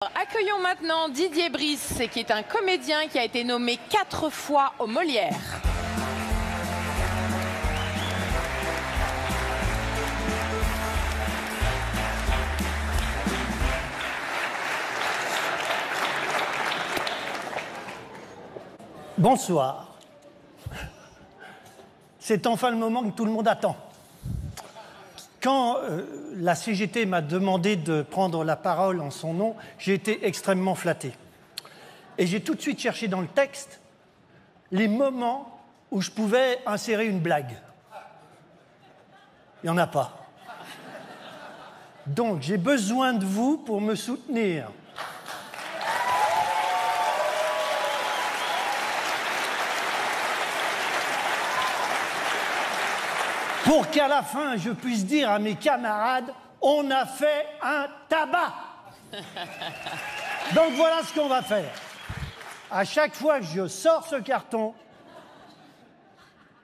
Accueillons maintenant Didier Brice, qui est un comédien qui a été nommé 4 fois aux Molières. Bonsoir. C'est enfin le moment que tout le monde attend. Quand la CGT m'a demandé de prendre la parole en son nom, j'ai été extrêmement flatté. Et j'ai tout de suite cherché dans le texte les moments où je pouvais insérer une blague. Il n'y en a pas. Donc j'ai besoin de vous pour me soutenir. Pour qu'à la fin, je puisse dire à mes camarades, on a fait un tabac. Donc voilà ce qu'on va faire. À chaque fois que je sors ce carton,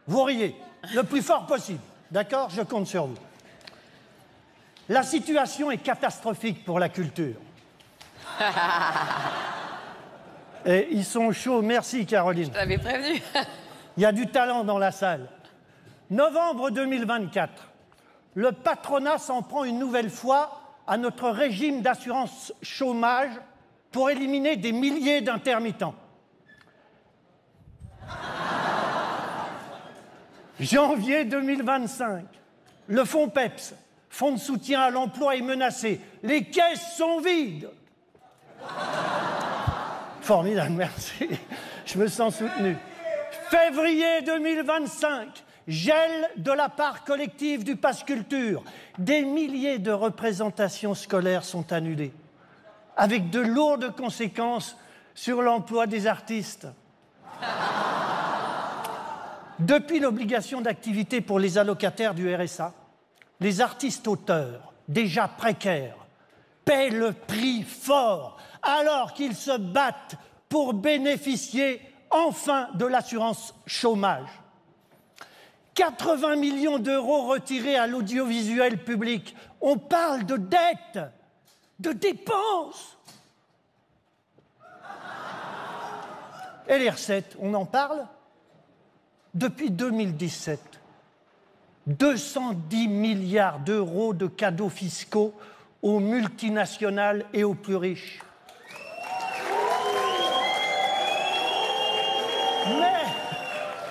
vous riez le plus fort possible. D'accord? Je compte sur vous. La situation est catastrophique pour la culture. Et ils sont chauds. Merci, Caroline. Je t'avais prévenu. Il y a du talent dans la salle. Novembre 2024, le patronat s'en prend une nouvelle fois à notre régime d'assurance chômage pour éliminer des milliers d'intermittents. Janvier 2025, le fonds PEPS, fonds de soutien à l'emploi, est menacé. Les caisses sont vides. Formidable, merci. Je me sens soutenu. Février 2025, gel de la part collective du pass culture. Des milliers de représentations scolaires sont annulées, avec de lourdes conséquences sur l'emploi des artistes. Depuis l'obligation d'activité pour les allocataires du RSA, les artistes-auteurs, déjà précaires, paient le prix fort alors qu'ils se battent pour bénéficier enfin de l'assurance chômage. 80 millions d'euros retirés à l'audiovisuel public. On parle de dettes, de dépenses. Et les recettes, on en parle? Depuis 2017, 210 milliards d'euros de cadeaux fiscaux aux multinationales et aux plus riches.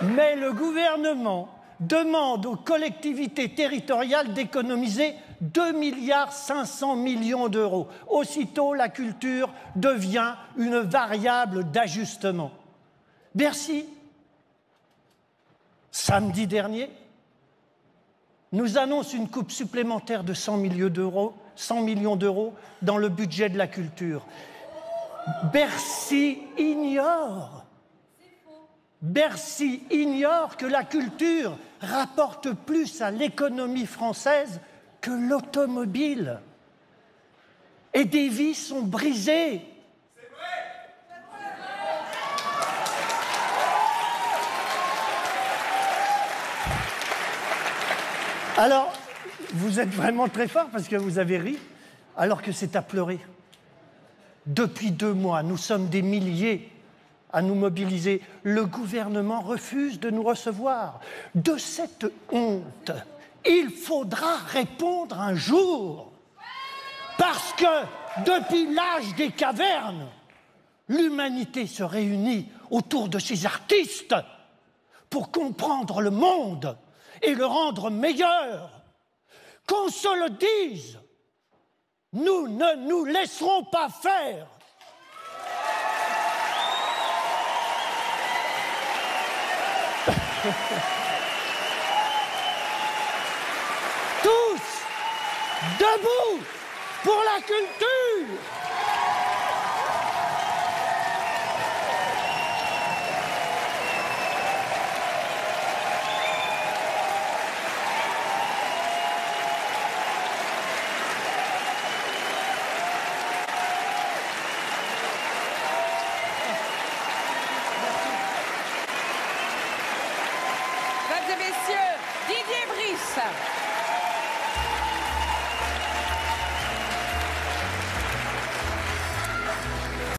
Mais le gouvernement demande aux collectivités territoriales d'économiser 2,5 milliards d'euros. Aussitôt, la culture devient une variable d'ajustement. Bercy, samedi dernier, nous annonce une coupe supplémentaire de 100 millions d'euros dans le budget de la culture. Bercy ignore que la culture rapporte plus à l'économie française que l'automobile. Et des vies sont brisées. C'est vrai. Alors, vous êtes vraiment très fort parce que vous avez ri, alors que c'est à pleurer. Depuis 2 mois, nous sommes des milliers à nous mobiliser. Le gouvernement refuse de nous recevoir. De cette honte, il faudra répondre un jour. Parce que, depuis l'âge des cavernes, l'humanité se réunit autour de ces artistes pour comprendre le monde et le rendre meilleur. Qu'on se le dise, nous ne nous laisserons pas faire. Tous, debout pour la culture!